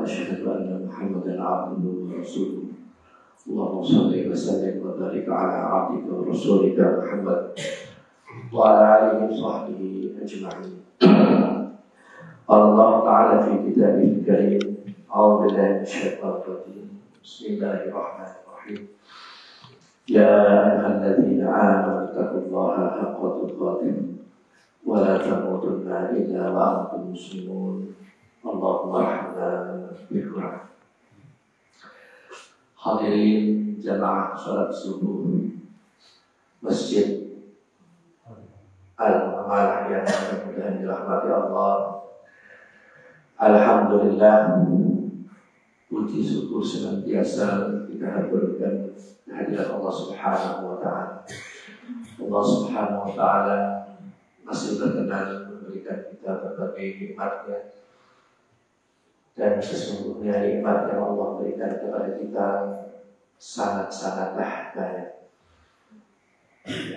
وأشهد أن محمدا عبده ورسوله اللهم صل وسلم وبارك على عبدك ورسولك محمد وعلى آله وصحبه أجمعين. قال الله تعالى في كتابه الكريم أعوذ بالله من الشيطان الرجيم بسم الله الرحمن الرحيم يا أيها الذين آمنوا اتقوا الله حق تقاته ولا تموتن إلا وأنتم مسلمون اللهم ارحمنا بالقرآن. Hadirin jamaah salat subuh Masjid Al-Mu'amalah yang mudah-mudahan dirahmati Allah. Alhamdulillah, puji syukur senantiasa kita haturkan kehadiran Allah Subhanahu wa Ta'ala. Allah Subhanahu wa Ta'ala masih berkenan memberikan kita berbagai nikmatnya, dan sesungguhnya nikmat yang Allah berikan kepada kita sangat-sangatlah banyak.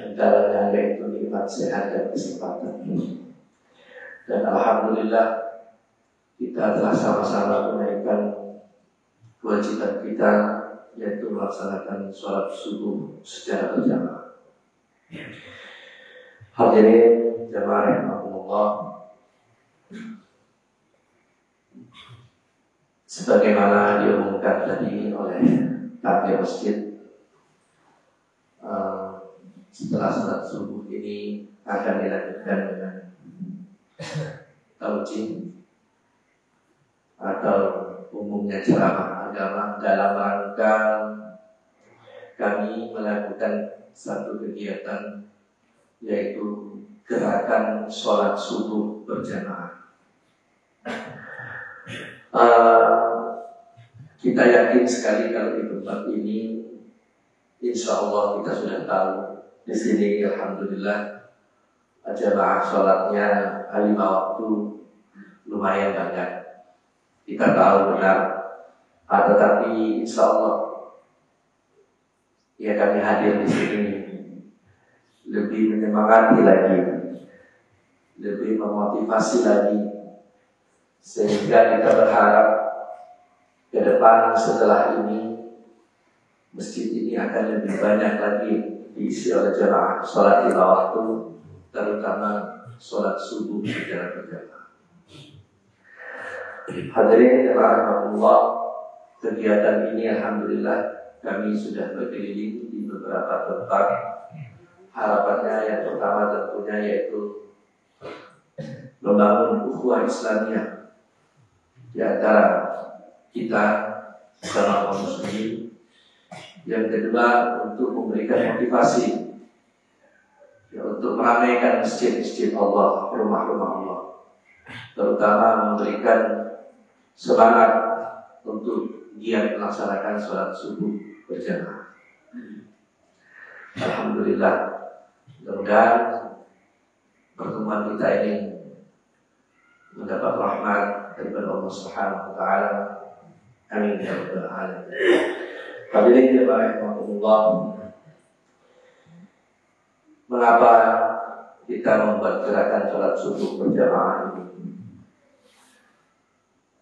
Antaranya yaitu nikmat sehat dan kesempatan. Dan alhamdulillah kita telah sama-sama menunaikan kewajiban kita, yaitu melaksanakan sholat subuh secara berjamaah. Hadirin jamaah rahimakumullah, sebagaimana diumumkan tadi oleh takmir masjid, setelah salat subuh ini akan dilanjutkan dengan taujih atau umumnya ceramah agama dalam rangka kami melakukan satu kegiatan, yaitu gerakan sholat subuh berjamaah. Kita yakin sekali kalau di tempat ini, insya Allah kita sudah tahu di sini alhamdulillah jamaah sholatnya 5 waktu lumayan banyak. Kita tahu benar, tetapi insya Allah ya kami hadir di sini lebih menyemangati lagi, lebih memotivasi lagi, sehingga kita berharap ke depan setelah ini masjid ini akan lebih banyak lagi diisi oleh jamaah sholat 5 waktu, terutama sholat subuh secara berjamaah. Hadirin rahimahullah, kegiatan ini alhamdulillah kami sudah berkeliling di beberapa tempat. Harapannya yang pertama tentunya yaitu membangun ukhuwah Islamiyah di antara kita sama kaum muslimin. Yang kedua, untuk memberikan motivasi ya, untuk meramaikan masjid-masjid Allah, rumah-rumah Allah, terutama memberikan semangat untuk giat melaksanakan sholat subuh berjamaah. Alhamdulillah, mudah-mudahan pertemuan kita ini mendapat rahmat daripada Allah Subhanahu wa Ta'ala. Amin ya rabbal alamin. Hadirin jamaah rahimakumullah, mengapa kita membuat gerakan sholat subuh berjamaah ini?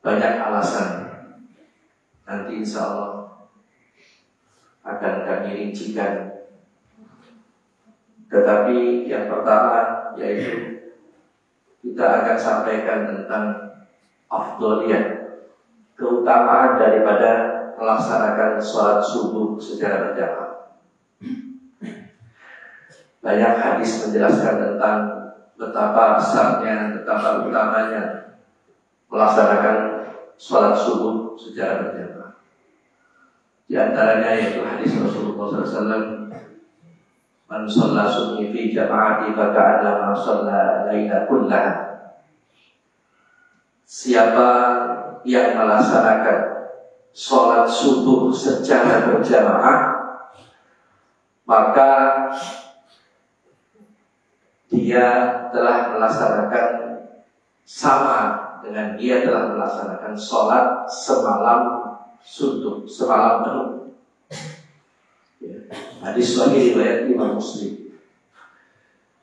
Banyak alasan. Nanti insya Allah akan kami rincikan. Tetapi yang pertama yaitu kita akan sampaikan tentang afdoliyah, keutamaan daripada melaksanakan sholat subuh secara berjamaah. Banyak hadis menjelaskan tentang betapa besarnya, betapa utamanya melaksanakan sholat subuh secara berjamaah. Di antaranya yaitu hadis Rasulullah SAW, man shalla subhi fi jama'ati faka'annama shalla laila kullaha. Siapa yang melaksanakan sholat subuh secara berjamaah, maka dia telah melaksanakan sama dengan dia telah melaksanakan sholat semalam suntuk, semalam penuh. Hadis sahih riwayat Imam Muslim.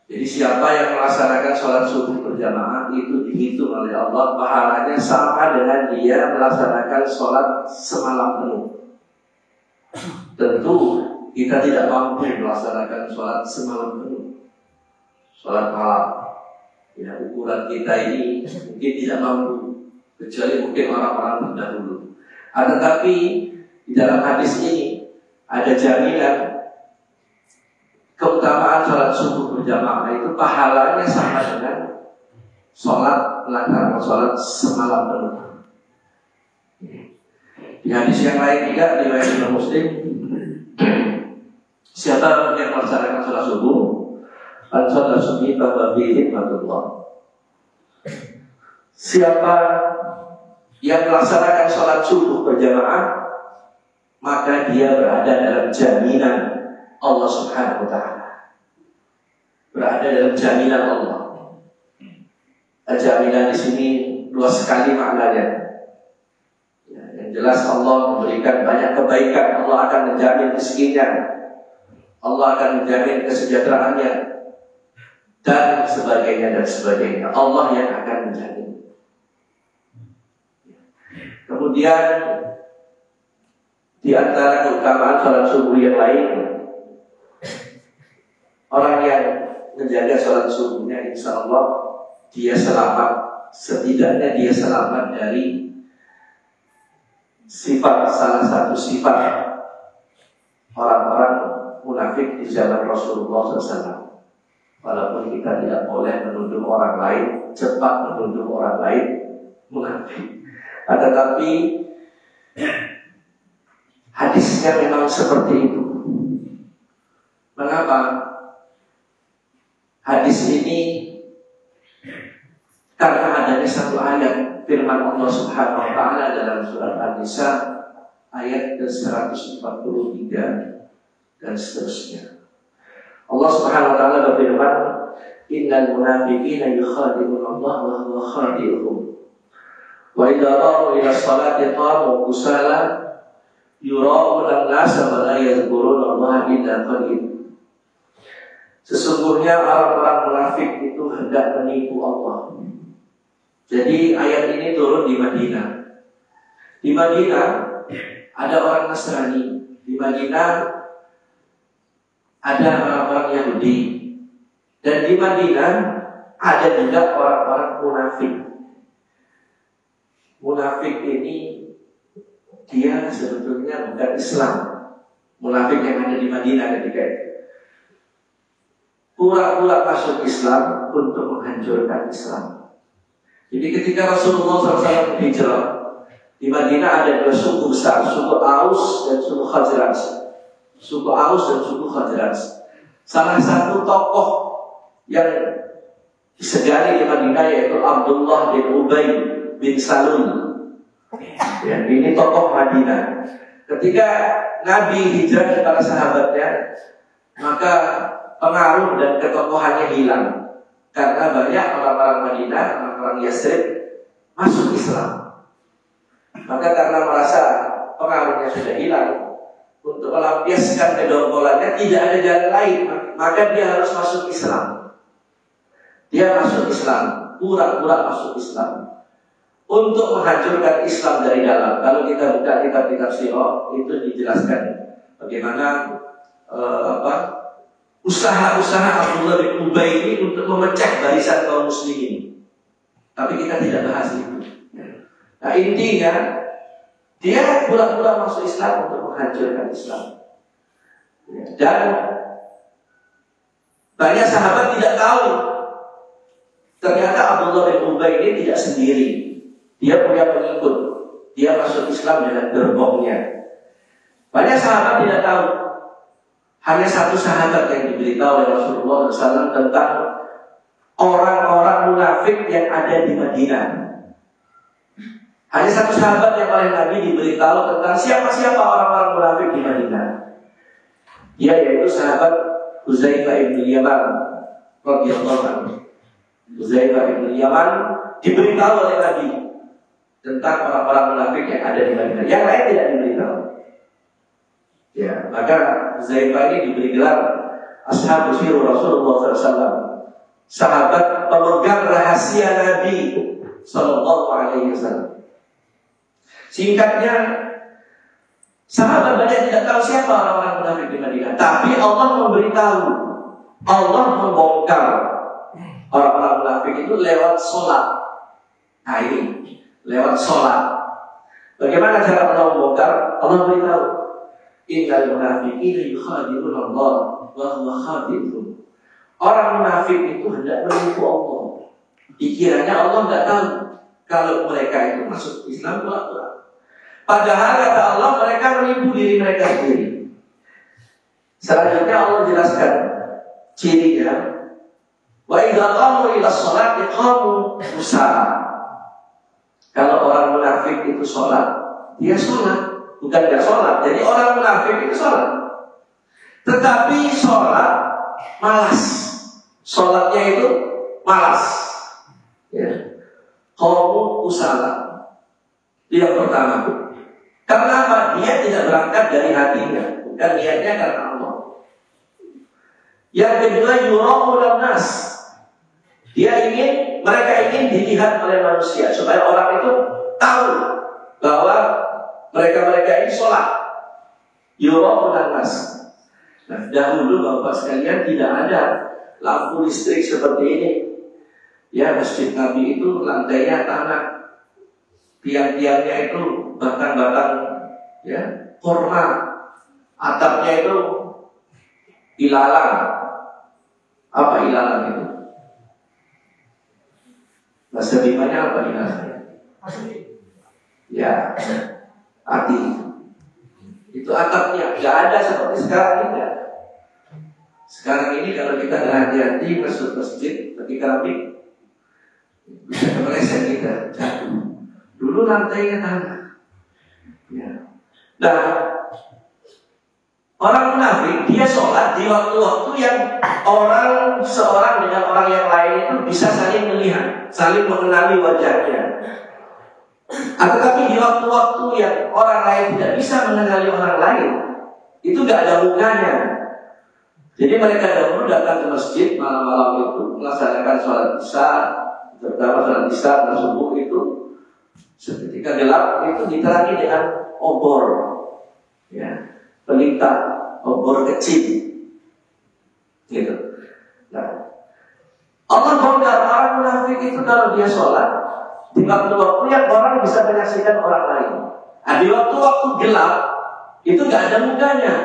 Jadi siapa yang melaksanakan sholat subuh berjamaah itu dihitung oleh Allah pahalanya sama dengan dia melaksanakan sholat semalam penuh. Tentu kita tidak mampu melaksanakan sholat semalam penuh, sholat malam. Ya, ukuran kita ini mungkin tidak mampu, kecuali mungkin orang-orang terdahulu. Tetapi di dalam hadis ini ada jaminan keutamaan sholat subuh berjamaah itu pahalanya sama dengan melaksanakan sholat semalam penuh. Di hadis yang lain juga riwayat Imam Muslim, siapa yang melaksanakan sholat subuh, sholat subuh bahwa bihi hikmatullah. Siapa yang melaksanakan sholat subuh berjamaah, maka dia berada dalam jaminan Allah Subhanahu wa Ta'ala. Berada dalam jaminan Allah. Jaminan di sini luas sekali maknanya. Ya, yang jelas Allah memberikan banyak kebaikan. Allah akan menjamin rezekinya, Allah akan menjamin kesejahteraannya, dan sebagainya dan sebagainya. Allah yang akan menjamin. Kemudian di antara keutamaan sholat subuh yang lain, orang yang menjaga sholat subuhnya, insya Allah dia selamat. Setidaknya dia selamat dari salah satu sifat orang-orang munafik di zaman Rasulullah SAW. Walaupun kita tidak boleh menuduh orang lain, cepat menuduh orang lain munafik. Tetapi hadisnya memang seperti itu. Mengapa? Hadis ini karena adanya satu ayat firman Allah Subhanahu wa Ta'ala dalam surat An-Nisa ayat ke-143 dan seterusnya. Allah Subhanahu wa Ta'ala berfirman, "Innal munafiqina yukhadi'una Allah wa huwa khadi'uhum. Wa idza qamu ila sholati qamu kusala yura'una an-nasa wa la yadhkuruna Allah illa qalil." Sesungguhnya orang-orang munafik itu hendak menipu Allah. Jadi ayat ini turun di Madinah. Di Madinah ada orang Nasrani. Di Madinah ada orang-orang Yahudi. Dan di Madinah ada juga orang-orang munafik. Munafik ini dia sebetulnya bukan Islam. Munafik yang ada di Madinah ketika itu pura-pura masuk Islam untuk menghancurkan Islam. Jadi ketika Rasulullah SAW hijrah, di Madinah ada dua suku besar, suku Aus dan suku Khazraj. Suku Aus dan suku Khazraj. Salah satu tokoh yang disegani di Madinah yaitu Abdullah bin Ubay bin Salul. Ya, ini tokoh Madinah. Ketika Nabi hijrah dan para sahabatnya, maka pengaruh dan ketokohannya hilang. Karena banyak orang-orang Madinah, orang-orang Yasrib masuk Islam. Maka karena merasa pengaruhnya sudah hilang, untuk melampiaskan kedongkolannya tidak ada jalan lain, maka dia harus masuk Islam. Dia masuk Islam, pura-pura masuk Islam untuk menghancurkan Islam dari dalam. Kalau kita buka kitab-kitab sirah, itu dijelaskan bagaimana usaha-usaha Abdullah bin Ubay ini untuk memecah barisan kaum muslimin. Tapi kita tidak bahas itu. Nah, intinya dia pura-pura masuk Islam untuk menghancurkan Islam. Dan banyak sahabat tidak tahu ternyata Abdullah bin Ubay ini tidak sendiri. Dia punya pengikut. Dia masuk Islam dengan gerbongnya. Banyak sahabat tidak tahu. Hanya satu sahabat yang diberitahu oleh Rasulullah SAW tentang orang-orang munafik yang ada di Madinah. Hanya satu sahabat yang oleh Nabi diberitahu tentang siapa-siapa orang-orang munafik di Madinah. Dia yaitu sahabat Huzaifah bin Yaman radhiyallahu anhu. Huzaifah bin Yaman diberitahu oleh Nabi tentang orang-orang munafik yang ada di Madinah. Yang lain tidak diberitahu. Ya, maka Huzaifah ini diberi gelar Ashabu Sirru Rasulullah SAW. sahabat pemegang rahasia Nabi Sallallahu Alaihi Wasallam. Singkatnya, sahabat banyak tidak tahu siapa orang-orang munafik di Madinah, tapi Allah memberitahu, Allah membongkar orang-orang munafik itu lewat sholat. Nah ini, lewat sholat. Bagaimana cara Allah membongkar? Allah beritahu, innal munafiqina yukhadi'una Allah wa huwa khadi'uhum. Orang munafik itu hendak menipu Allah. Dikiranya Allah tidak tahu kalau mereka itu masuk Islam pura-pura. Padahal kata Allah mereka menipu diri mereka sendiri. Selanjutnya Allah jelaskan cirinya. Wa idza qamu ila sholati qamu kusala. Kalau orang munafik itu sholat, dia sholat, bukan tidak sholat. Jadi orang munafik itu sholat, tetapi sholat malas. Sholatnya itu malas. Ya. Qamu kusala. Itu yang pertama. Karena apa? Dia tidak berangkat dari hatinya, bukan niatnya karena Allah. Yang kedua, yura'ul nas. Mereka ingin dilihat oleh manusia supaya orang itu tahu bahwa mereka ini sholat. Yura'ul nas. Nah, dahulu Bapak sekalian tidak ada lampu listrik seperti ini. Ya, masjid Nabi itu lantainya tanah, tiang-tiangnya itu batang-batang ya korma, atapnya itu ilalang. Apa ilalang itu? Bahasa Bimanya apa ilalang? Ya, ati. Itu atapnya, nggak ada seperti sekarang ini. Sekarang ini kalau kita hati-hati masuk masjid ketika Nabi bisa kemeleset kita jatuh. Dulu lantainya tanah. Ya. Nah, orang munafik dia sholat di waktu-waktu yang seorang dengan orang yang lain itu bisa saling melihat, saling mengenali wajahnya. Tetapi di waktu-waktu yang orang lain tidak bisa mengenali orang lain, itu gak ada mukanya. Jadi mereka dahulu datang ke masjid malam-malam itu melaksanakan sholat isya, terutama sholat isya dan subuh itu. Seketika gelap itu diterangi dengan obor, ya, pelita, obor kecil, gitu. Nah, Allah bongkar orang munafik itu kalau dia sholat di waktu-waktu yang orang bisa menyaksikan orang lain. Nah, di waktu-waktu gelap itu gak ada mukanya.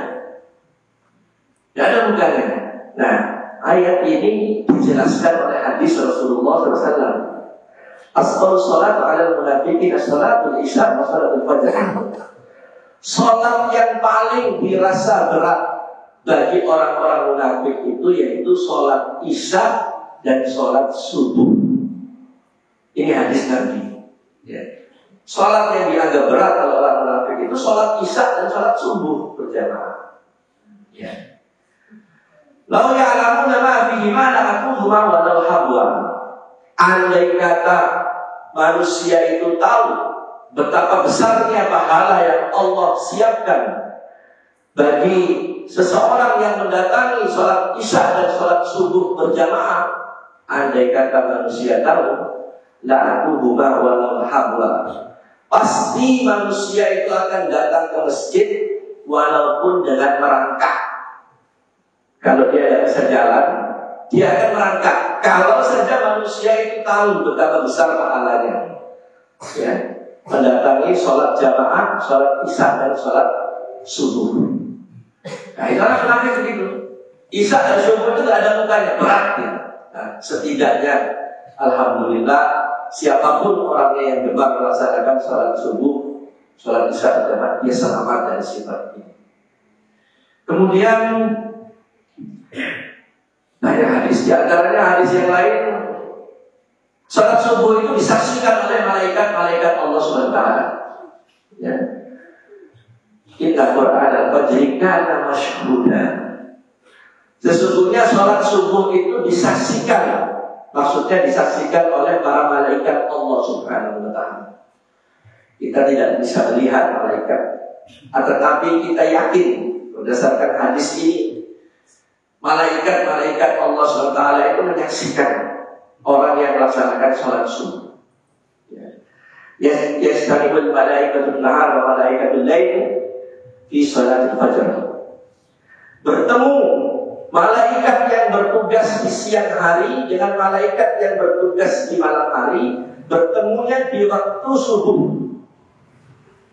Gak ada mukanya. Nah, ayat ini dijelaskan oleh hadis Rasulullah SAW. Asqalu sholatu ala munafiqin as-salatul isya wa salatul fajr. Salat yang paling dirasa berat bagi orang-orang munafik itu yaitu salat isya dan salat subuh. Ini hadis Nabi. Ya. Salat yang dianggap berat oleh orang munafik itu salat isya dan salat subuh berjamaah. Ya. Lau ya'lamuna ma fihi ma la'atuhuma wa law habwa. Andai kata manusia itu tahu betapa besarnya pahala yang Allah siapkan bagi seseorang yang mendatangi sholat isya dan sholat subuh berjamaah, andai kata manusia tahu, la'atuhuma walau habwa, pasti manusia itu akan datang ke masjid walaupun dengan merangkak. Kalau dia tidak bisa jalan, dia akan merangkak. Kalau saja manusia itu tahu betapa besar pahalanya, ya, mendatangi sholat jamaah, sholat isya dan sholat subuh. Nah, itu orang munafik begitu. Isya dan subuh itu tidak ada mukanya, berat ya. Nah, setidaknya, alhamdulillah, siapapun orangnya yang gemar melaksanakan sholat subuh, sholat isya jamaah, dia selamat dari sifat ini. Kemudian banyak hadis, di antaranya hadis yang lain, salat subuh itu disaksikan oleh malaikat-malaikat Allah SWT. Ya. Inna Qur'an al-Fajri kana mashhuda. Sesungguhnya salat subuh itu disaksikan, maksudnya disaksikan oleh para malaikat Allah Subhanahu wa Ta'ala. Kita tidak bisa melihat malaikat, tetapi kita yakin berdasarkan hadis ini Malaikat-malaikat Allah SWT itu menyaksikan orang yang melaksanakan sholat subuh. Yastanibul malaikatul nahar wa malaikatul lail fi sholatil fajr. Bertemu malaikat yang bertugas di siang hari dengan malaikat yang bertugas di malam hari, bertemunya di waktu subuh.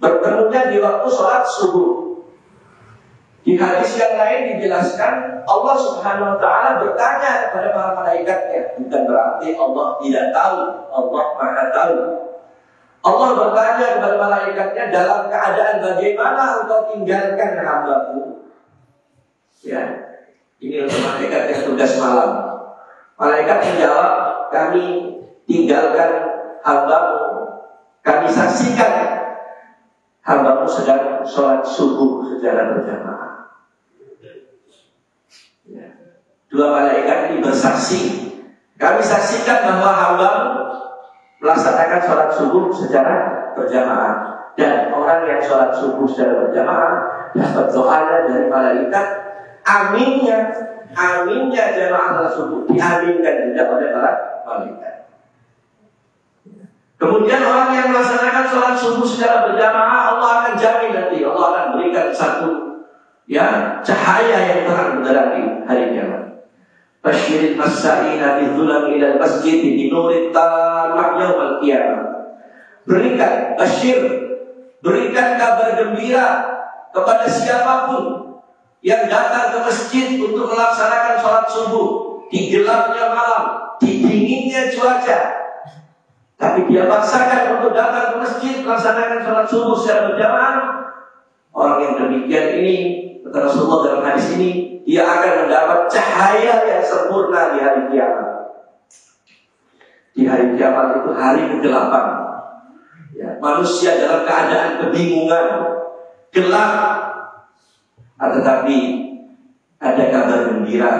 Bertemunya di waktu sholat subuh. Di hadis yang lain dijelaskan Allah Subhanahu wa ta'ala bertanya kepada para malaikatnya. Bukan berarti Allah tidak tahu, Allah Maha tahu. Allah bertanya kepada malaikatnya, dalam keadaan bagaimana engkau tinggalkan hambaku? Ya, ini untuk malaikat yang tugas malam. Malaikat menjawab, kami tinggalkan hambamu, kami saksikan hambamu sedang sholat subuh secara berjamaah. Ya. Dua malaikat ini bersaksi, kami saksikan bahwa hambamu melaksanakan sholat subuh secara berjamaah. Dan orang yang sholat subuh secara berjamaah dapat doanya dari malaikat. Aminnya jamaah sholat subuh diaminkan juga oleh para malaikat. Kemudian orang yang melaksanakan sholat subuh secara berjamaah, Allah akan jamin nanti, Allah akan berikan satu cahaya yang terang benderang di hari kiamat. Basyirin as-sa'ina bi dhulam ila al-masjid bi nurin tamah yaumil qiyamah. Berikan kabar gembira kepada siapapun yang datang ke masjid untuk melaksanakan sholat subuh di gelapnya malam, di dinginnya cuaca, tapi dia paksakan untuk datang ke masjid melaksanakan sholat subuh secara berjamaah. Orang yang demikian ini, kata Rasulullah dalam hadis ini, dia akan mendapat cahaya yang sempurna di hari kiamat. Di hari kiamat itu hari kegelapan. Ya, manusia dalam keadaan kebingungan, gelap. Tetapi ada kabar gembira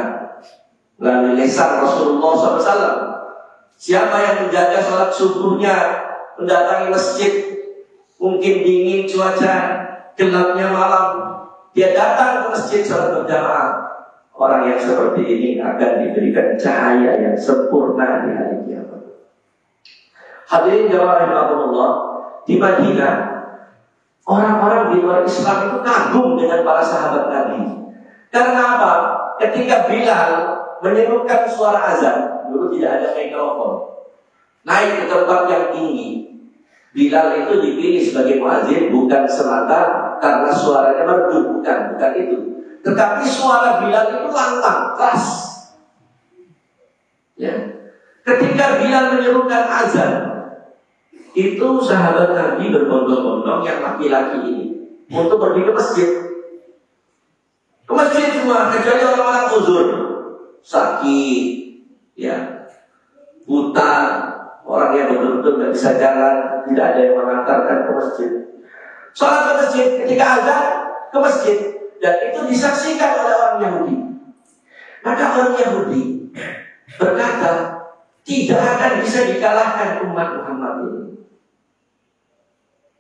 melalui lisan Rasulullah SAW. Siapa yang menjaga sholat subuhnya, mendatangi masjid, mungkin dingin cuaca, gelapnya malam, dia datang ke masjid sholat berjamaah. Orang yang seperti ini akan diberikan cahaya yang sempurna di hari kiamat. Hadirin jamaah rahimakumullah, di Madinah orang-orang di luar Islam itu kagum dengan para sahabat Nabi. Karena apa? Ketika Bilal menyerukan suara azan, dulu tidak ada mikrofon, naik ke tempat yang tinggi. Bilal itu dipilih sebagai muadzin bukan semata karena suaranya merdu, bukan itu. Tetapi suara Bilal itu lantang, keras. Ya. Ketika Bilal menyerukan azan, itu sahabat Nabi berbondong-bondong yang laki-laki ini untuk pergi ke masjid. Ke masjid semua, kecuali orang-orang uzur, sakit, ya, buta, orang yang betul-betul tidak bisa jalan, tidak ada yang mengantarkan ke masjid. Sholat ke masjid, ketika azan ke masjid, dan itu disaksikan oleh orang Yahudi. Maka orang Yahudi berkata, tidak akan bisa dikalahkan umat Muhammad ini.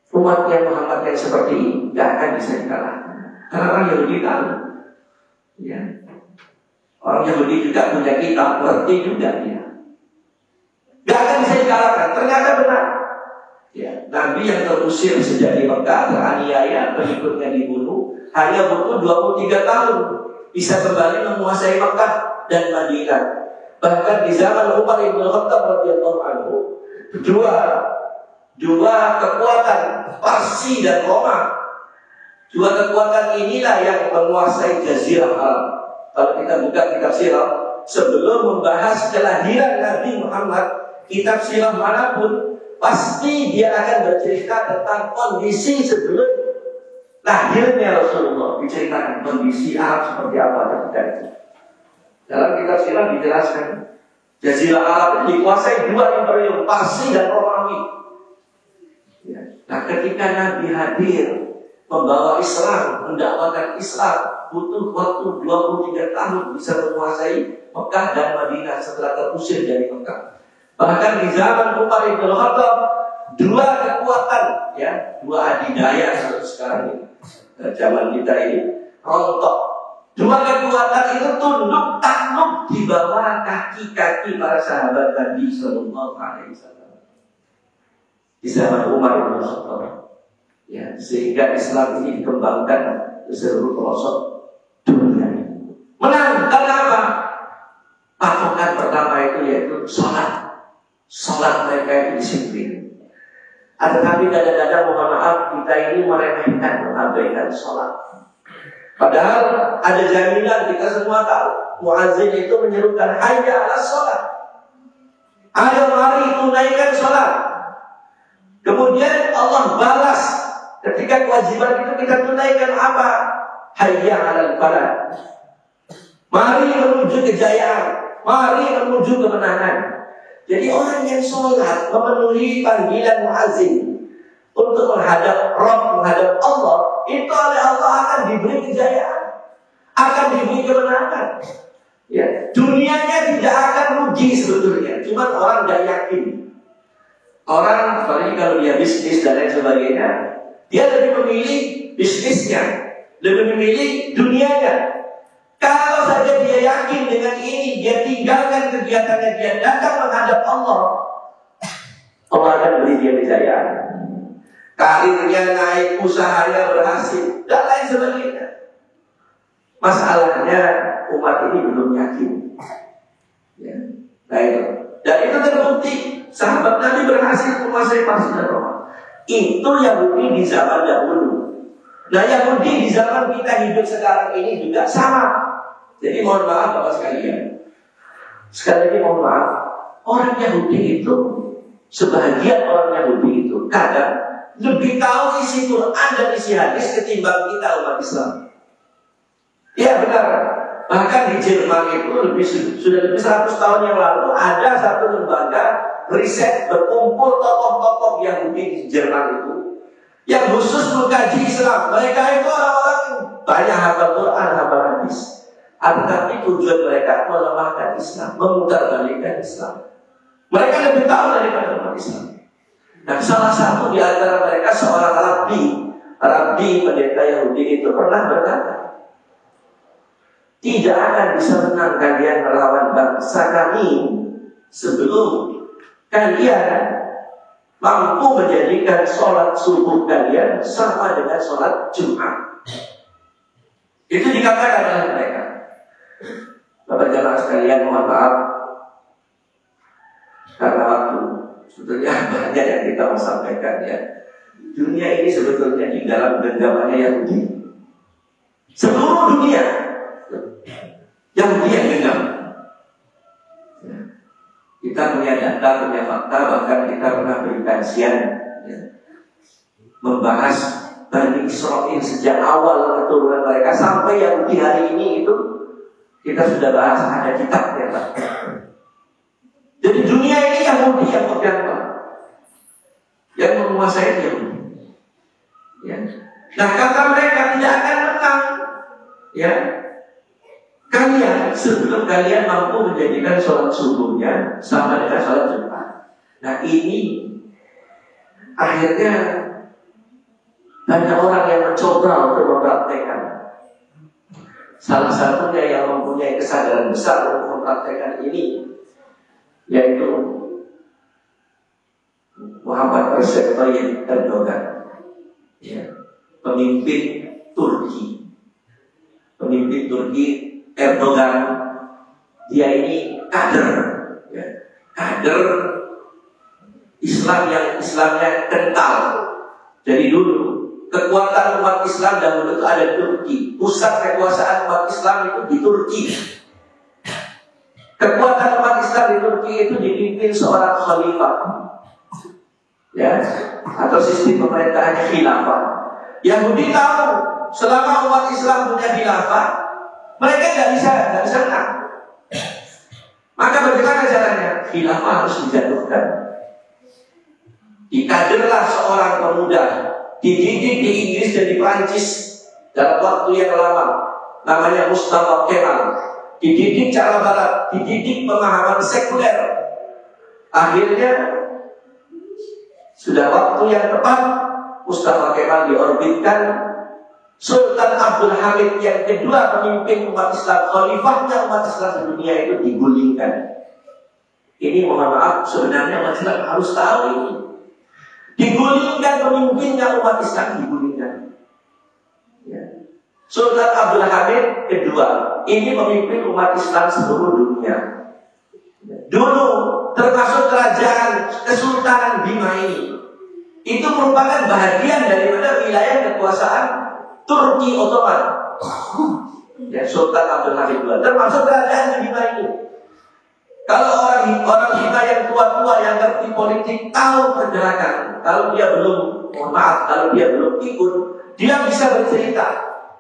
Umatnya Muhammad yang seperti ini tidak akan bisa dikalahkan. Karena orang Yahudi tahu, ya. Orang Yahudi juga punya kitab, ngerti juga dia. Tidak akan bisa dikalahkan. Ternyata benar. Ya, Nabi yang terusir sejak di Mekah, teraniaya, pengikutnya dibunuh, hanya butuh 23 tahun bisa kembali menguasai Mekah dan Madinah. Bahkan di zaman Umar bin Khattab radhiyallahu anhu, dua kekuatan Parsi dan Roma. Dua kekuatan inilah yang menguasai Jazirah Arab. Kalau kita buka kitab sirah, sebelum membahas kelahiran Nabi Muhammad, kitab sirah manapun pasti dia akan bercerita tentang kondisi sebelum lahirnya Rasulullah. Diceritakan kondisi Arab seperti apa ketika itu. Dalam kitab sirah dijelaskan Jazirah Arab dikuasai dua imperium, Parsi dan Romawi. Nah, ketika Nabi hadir membawa Islam, mendakwakan Islam, butuh waktu 23 tahun bisa menguasai Mekah dan Madinah setelah terusir dari Mekah. Bahkan di zaman Umar bin Khattab, dua kekuatan, ya, dua adidaya sekarang ini, zaman kita ini rontok. Dua kekuatan itu tunduk takluk di bawah kaki-kaki para sahabat Nabi Sallallahu Alaihi Wasallam di zaman Umar bin Khattab. Ya, sehingga Islam ini dikembangkan ke seluruh pelosok dunia. Menang karena apa? Patokan pertama itu yaitu sholat. Sholat mereka itu disiplin. Tetapi kadang-kadang mohon maaf kita ini meremehkan, mengabaikan sholat. Padahal ada jaminan, kita semua tahu muazzin itu menyerukan hayya 'alas sholat. Ayo mari tunaikan sholat. Kemudian Allah balas ketika kewajiban itu kita tunaikan apa? Hayya 'alal falah. Mari menuju kejayaan, mari menuju kemenangan. Jadi orang yang sholat memenuhi panggilan muazzin untuk menghadap Rabb, menghadap Allah, itu oleh Allah akan diberi kejayaan, akan diberi kemenangan. Ya, dunianya tidak akan rugi sebetulnya, cuma orang tidak yakin. Orang apalagi kalau dia bisnis dan lain sebagainya, dia lebih memilih bisnisnya, lebih memilih dunianya. Kalau saja dia yakin dengan ini, dia tinggalkan kegiatannya, dia datang menghadap Allah, Allah akan beri dia kejayaan. Karirnya naik, usahanya berhasil, dan lain sebagainya. Masalahnya umat ini belum yakin. Ya. Nah itu. Dan itu terbukti sahabat Nabi berhasil menguasai Parsi dan Roma. Itu Yahudi di zaman dahulu. Nah Yahudi di zaman kita hidup sekarang ini juga sama. Jadi mohon maaf Bapak sekalian. Sekali lagi mohon maaf, orang Yahudi itu, sebahagian orang Yahudi itu kadang lebih tahu isi Quran dan isi hadis ketimbang kita umat Islam. Ya benar. Bahkan di Jerman itu sudah lebih 100 tahun yang lalu ada satu lembaga riset berkumpul tokoh-tokoh Yahudi di Jerman itu yang khusus mengkaji Islam. Mereka itu orang-orang yang banyak hafal Quran, hafal hadis. Tetapi tujuan mereka melemahkan Islam, memutarbalikkan Islam. Mereka lebih tahu daripada umat Islam. Nah, salah satu di antara mereka seorang Rabbi pendeta Yahudi itu pernah berkata, tidak akan bisa menang kalian melawan bangsa kami sebelum kalian mampu menjadikan sholat subuh kalian sama dengan sholat Jumat. Itu dikatakan oleh mereka. Bapak jamaah sekalian, mohon maaf karena waktu sebetulnya banyak yang kita mau sampaikan ya. Dunia ini sebetulnya di dalam genggamannya Yahudi. Seluruh dunia Yahudi yang genggam. Kita punya data, punya fakta, bahkan kita pernah beri kajian ya, membahas Bani Israil sejak awal keturunan mereka sampai Yahudi hari ini itu kita sudah bahas, ada kitabnya Pak. Jadi dunia ini Yahudi yang pegang Pak, yang menguasai Yahudi. Ya. Nah kata mereka tidak akan menang. Ya, kalian sebelum kalian mampu menjadikan sholat subuhnya sama dengan sholat Jumat. Nah ini akhirnya banyak orang yang mencoba untuk mempraktekkan. Salah satunya yang mempunyai kesadaran besar untuk mempraktekkan ini yaitu Muhammad Recep Tayyip Erdogan, ya, pemimpin Turki. Pemimpin Turki Erdogan, dia ini kader, ya, kader Islam yang Islamnya kental. Jadi dulu kekuatan umat Islam dahulu itu ada di Turki. Pusat kekuasaan umat Islam itu di Turki. Kekuatan umat Islam di Turki itu dipimpin seorang khalifah, ya, atau sistem pemerintahan khilafah. Yahudi tahu selama umat Islam punya khilafah, mereka nggak bisa menang. Maka bagaimana caranya? Khilafah harus dijatuhkan. Dikaderlah seorang pemuda, dididik di Inggris dan di Prancis dalam waktu yang lama, namanya Mustafa Kemal. Dididik cara barat, dididik pemahaman sekuler. Akhirnya sudah waktu yang tepat Mustafa Kemal diorbitkan Sultan Abdul Hamid yang kedua pemimpin umat Islam, khalifahnya umat Islam di dunia itu digulingkan. Ini mohon maaf, sebenarnya umat Islam harus tahu ini. Digulingkan pemimpinnya umat Islam, digulingkan. Ya. Sultan Abdul Hamid kedua, ini pemimpin umat Islam seluruh dunia. Dulu termasuk kerajaan Kesultanan Bima ini, itu merupakan bahagian daripada wilayah kekuasaan Turki Ottoman. Ya, Sultan Abdul Hamid II termasuk kerajaan Bima ini. Kalau orang kita yang tua-tua yang ngerti politik tahu pergerakan, kalau dia belum, mohon maaf, kalau dia belum ikut, dia bisa bercerita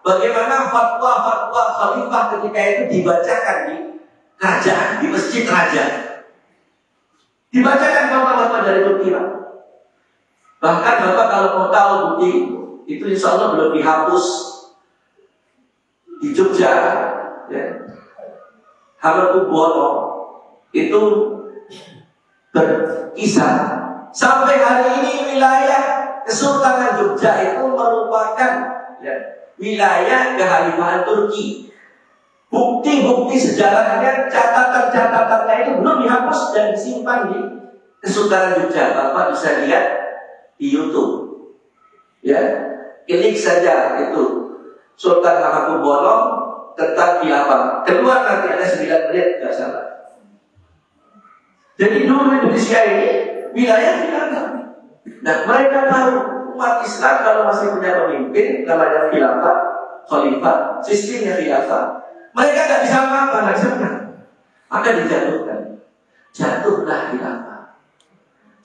bagaimana fatwa-fatwa khalifah ketika itu dibacakan di kerajaan, di masjid raja. Dibacakan fatwa-fatwa dari Turki, Pak. Bahkan Bapak kalau mau tahu bukti itu insya Allah belum dihapus di Jogja, ya. Hamengkubuwono itu berkisah sampai hari ini wilayah Kesultanan Jogja itu merupakan, ya, wilayah kekhalifahan Turki. Bukti-bukti sejarahnya, catatan-catatannya itu belum dihapus dan disimpan di Kesultanan Jogja. Bapak bisa lihat di YouTube, ya, klik saja itu Sultan Hamengkubuwono tentang khilafah. Keluar nanti ada 9 menit, nggak salah. Jadi dulu Indonesia ini wilayah khilafah. Nah, mereka tahu umat Islam kalau masih punya pemimpin namanya khilafah, khalifah, sistemnya khilafah, mereka nggak bisa apa-apa, nggak bisa menang, maka dijatuhkan. Jatuhlah khilafah.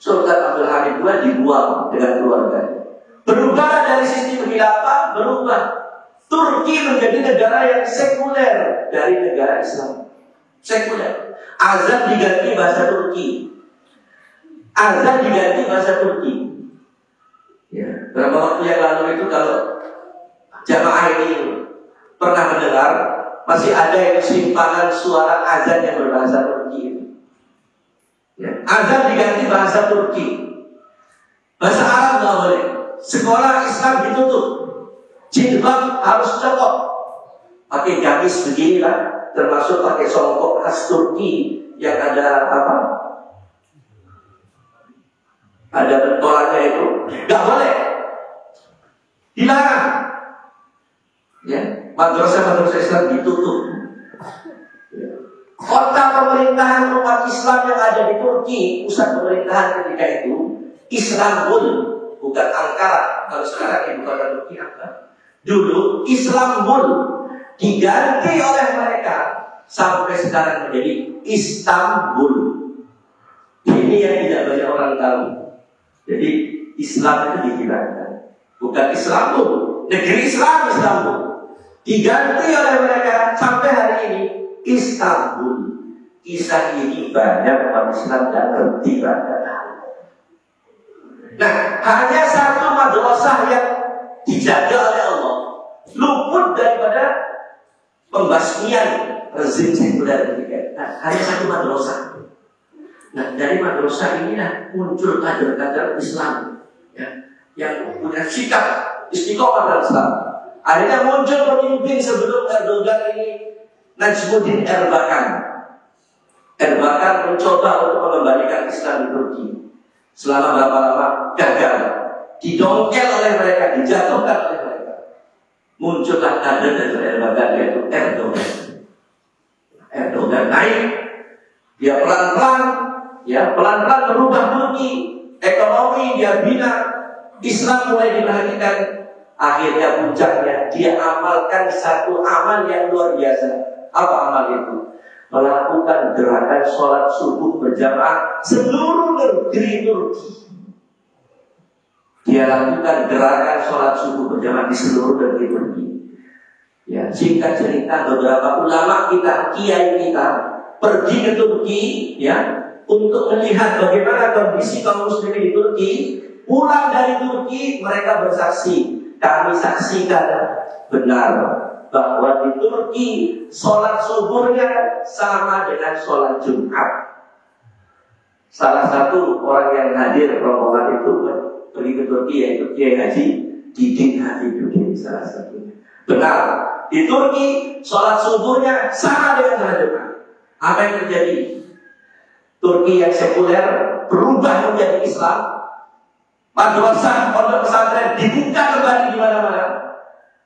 Sultan Abdul Hamid II dibuang dengan keluarganya. Berubah dari sistem khilafah, berubah. Turki menjadi negara yang sekuler dari negara Islam. Sekuler. Azan diganti bahasa Turki. Azan diganti bahasa Turki. Ya, berapa waktu yang lalu itu kalau jamaah ini pernah mendengar, masih ada yang simpanan suara azan yang berbahasa Turki. Ya, azan diganti bahasa Turki. Bahasa Arab nggak boleh. Sekolah Islam ditutup. Jilbab harus copot. Pakai gamis beginilah, termasuk pakai songkok khas Turki yang ada apa? Ada bentolannya itu, nggak boleh. Dilarang. Ya, madrasah Islam ditutup. Ya. Kota pemerintahan umat Islam yang ada di Turki, pusat pemerintahan ketika itu Istanbul, bukan Ankara. Kalau sekarang ibu kota Turki apa? Dulu Istanbul diganti oleh mereka sampai sekarang menjadi Istanbul. Ini yang tidak banyak orang tahu. Jadi Islam itu dihilangkan, bukan Istanbul, negeri Islam Istanbul diganti oleh mereka sampai hari ini Istanbul. Kisah ini banyak umat Islam yang ngerti banget. Nah, hanya satu madrasah yang dijaga oleh Allah, luput daripada pembasmian rezim sekuler ketika. Nah, hanya satu madrasah. Nah, dari madrasah inilah muncul kader-kader Islam, ya, yang punya sikap istiqomah dalam Islam. Akhirnya muncul pemimpin sebelum Erdogan ini, Najmuddin Erbakan. Erbakan mencoba untuk mengembalikan Islam di Turki. Selama berapa lama gagal, didongkel oleh mereka, dijatuhkan oleh mereka. Muncullah kader dari Erbakan, yaitu Erdogan. Erdogan naik, dia pelan-pelan, ya, pelan-pelan merubah Turki, ekonomi dia bina, Islam mulai diperhatikan. Akhirnya puncaknya dia amalkan satu amal yang luar biasa. Apa amal itu? Melakukan gerakan sholat subuh berjamaah seluruh negeri Turki. Dia lakukan gerakan sholat subuh berjamaah di seluruh negeri Turki. Ya, singkat cerita, beberapa ulama kita, kiai kita pergi ke Turki, ya, untuk melihat bagaimana kondisi kaum muslimin di Turki. Pulang dari Turki, mereka bersaksi, kami saksikan benar bahwa di Turki sholat subuhnya sama dengan sholat Jumat. Salah satu orang yang hadir rombongan itu pergi ke Turki, yaitu Kiai Haji Didin Hafidudin salah satunya. Benar, di Turki sholat subuhnya sama dengan sholat Jumat. Apa yang terjadi? Turki yang sekuler berubah menjadi Islam. Madrasah, pondok pesantren dibuka kembali di mana-mana.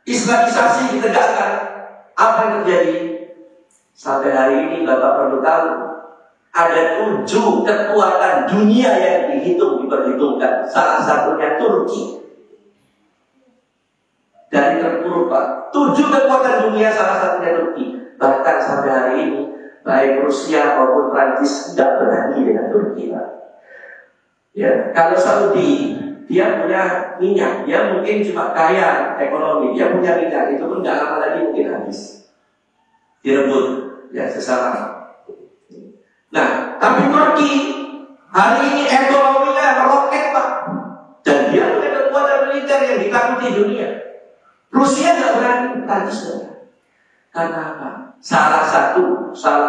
Islamisasi ditegakkan. Apa yang terjadi? Sampai hari ini Bapak perlu tahu, ada 7 kekuatan dunia yang diperhitungkan. Salah satunya Turki. Dari terpuruk Pak, 7 kekuatan dunia salah satunya Turki. Bahkan sampai hari ini baik Rusia maupun Prancis tidak berani dengan Turki Pak. Ya, kalau Saudi dia punya minyak, dia mungkin cuma kaya ekonomi, dia punya minyak, itu pun tidak lama lagi mungkin habis, direbut ya sesama. Nah, tapi Turki hari ini ekonominya meroket Pak, dan dia punya kekuatan militer yang ditakuti dunia. Rusia tidak berani, Prancis tidak. Karena apa? Salah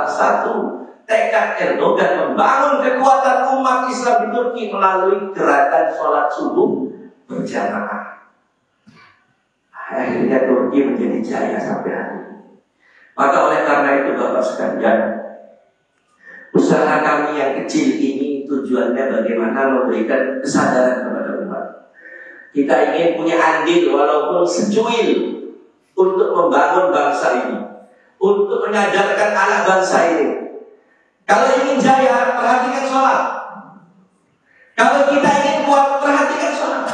satu tekad Erdogan membangun kekuatan umat Islam di Turki melalui gerakan sholat subuh berjamaah. Akhirnya Turki menjadi jaya sampai hari ini. Maka oleh karena itu Bapak sekalian, usaha kami yang kecil ini tujuannya bagaimana memberikan kesadaran kepada umat. Kita ingin punya andil walaupun secuil untuk membangun bangsa ini, untuk menyadarkan anak bangsa ini. Kalau ingin jaya, perhatikan sholat. Kalau kita ingin kuat, perhatikan sholat.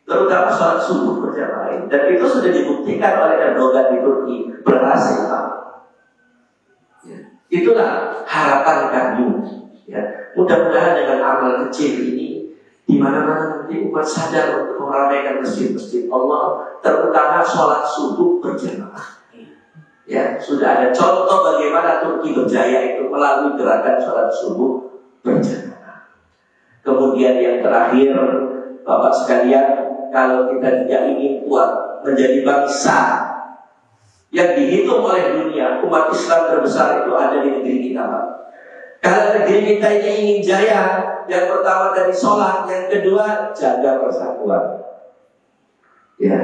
Terutama sholat subuh berjamaah. Dan itu sudah dibuktikan oleh Erdogan di Turki, berhasil Pak. Ya. Itulah harapan kami. Ya. Mudah-mudahan dengan amal kecil ini, di mana-mana nanti umat sadar untuk meramaikan masjid-masjid Allah, terutama sholat subuh berjamaah. Ya, sudah ada contoh bagaimana Turki berjaya itu melalui gerakan sholat subuh berjamaah. Kemudian yang terakhir, Bapak sekalian, kalau kita tidak ingin kuat menjadi bangsa yang dihitung oleh dunia, umat Islam terbesar itu ada di negeri kita Pak. Kalau negeri kita ini ingin jaya, yang pertama dari sholat, yang kedua jaga persatuan. Ya,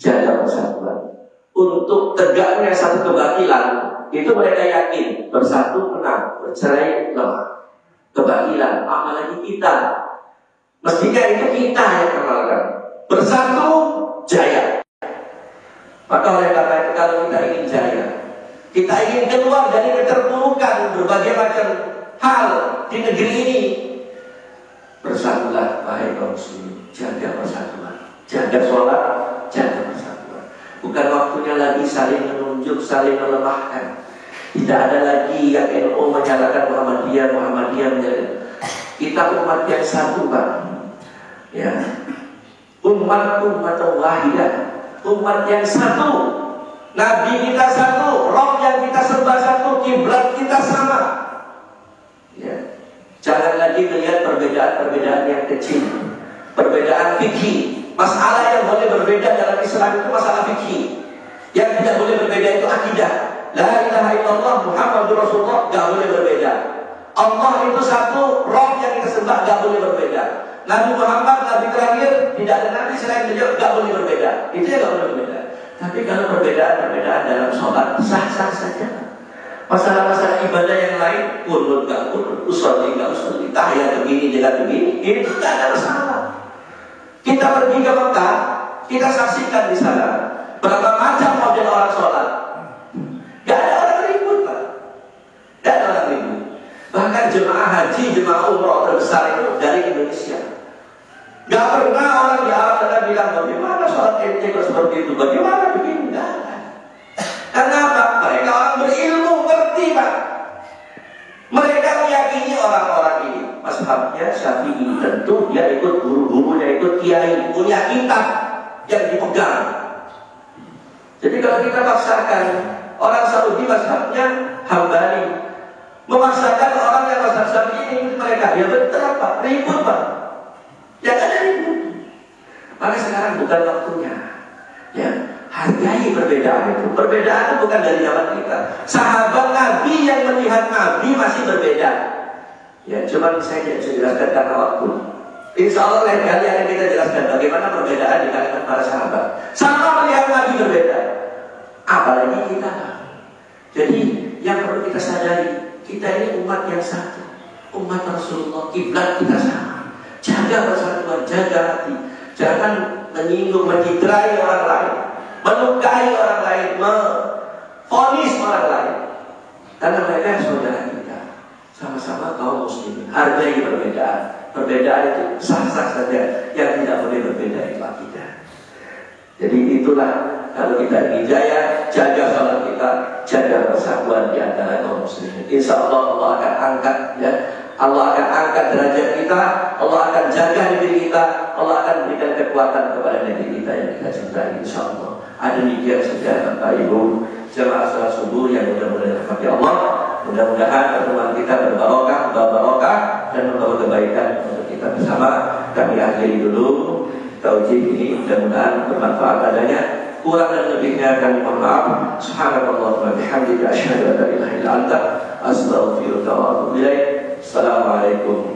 jaga persatuan. Untuk tegaknya satu kebatilan, itu mereka yakin bersatu menang, bercerai lemah. Kebatilan, apalagi kita. Mestinya itu kita yang kenalkan. Bersatu jaya. Maka oleh karena itu kalau kita ingin jaya, kita ingin keluar dari keterpurukan berbagai macam hal di negeri ini, bersatulah wahai kaum muslimin, jaga persatuan, jaga sholat, jaga persatuan. Bukan waktunya lagi saling menunjuk, saling melemahkan. Tidak ada lagi yang NU menyalahkan Muhammadiyah menyalahkan. Kita umat yang satu Pak. Ya, umat wahidah, umat yang satu. Nabi kita satu, roh yang kita sembah satu, kiblat kita sama. Ya. Jangan lagi melihat perbedaan-perbedaan yang kecil, perbedaan fikih. Masalah yang boleh berbeda dalam Islam itu masalah fikih. Yang tidak boleh berbeda itu akidah. La ilaha illallah Muhammadur Rasulullah, gak boleh berbeda. Allah itu satu, roh yang kita sembah gak boleh berbeda. Nabi Muhammad, Nabi terakhir, tidak ada Nabi selain beliau, gak boleh berbeda. Itu yang gak boleh berbeda. Tapi kalau perbedaan-perbedaan dalam sholat, sah-sah saja. Masalah-masalah ibadah yang lain, kunut gak kunut, usolli gak usolli, tahiyat begini dengan begini, ini tidak ada masalah. Kita pergi ke Mekah, kita saksikan di sana berapa macam model orang sholat. Gak ada orang ribut Pak. Gak ada orang ribut. Bahkan jemaah haji, jemaah umroh terbesar itu dari Indonesia. Gak pernah orang di Arab sana bilang bagaimana sholat ente kalau seperti itu, bagaimana begini. Gak ada. Karena apa? Mereka orang berilmu, ngerti Pak. Mereka meyakini orang-orang ini mazhabnya Syafi'i, tentu dia ikut guru-gurunya, ikut kiai, punya kitab yang dipegang. Jadi kalau kita paksakan orang Saudi mazhabnya Hambali, memaksakan orang yang mazhab Syafi'i ini mereka, ya betul Pak, ribut Pak. Ya kan ada ribut. Maka sekarang bukan waktunya. Ya, hargai perbedaan itu. Perbedaan itu bukan dari zaman kita. Sahabat Nabi yang melihat Nabi masih berbeda. Ya, cuma saya tidak bisa jelaskan karena waktu. Insya Allah lain kali akan kita jelaskan bagaimana perbedaan di kalangan para sahabat. Sama melihat Nabi berbeda, apalagi kita. Jadi yang perlu kita sadari, kita ini umat yang satu, umat Rasulullah, kiblat kita sama. Jaga persatuan, jaga hati. Jangan menyinggung, mencitrai orang lain, melukai orang lain, memvonis orang lain. Karena mereka saudara kita, sama-sama kaum muslimin. Hargai perbedaan. Perbedaan itu sah-sah saja. Yang tidak boleh berbeda itu akidah. Jadi itulah, kalau kita ingin jaya, jaga salat kita, jaga persatuan di antara kaum muslimin. Insya Allah Allah akan angkat, ya. Allah akan angkat derajat kita, Allah akan jaga negeri kita, Allah akan berikan kekuatan kepada negeri kita yang kita cintai. Insya Allah. Ada demikian saja Bapak Ibu jemaah salat subuh yang mudah-mudahan dirahmati Allah. Mudah-mudahan pertemuan kita berbarokah, dan membawa kebaikan untuk kita bersama. Kami akhiri dulu tauhid ini, mudah-mudahan bermanfaat adanya. Kurang dan lebihnya kami mohon maaf. Subhanallah wa bihamdika asyhadu an la ilaha illa anta astaghfiruka wa atubu ilaik. Assalamualaikum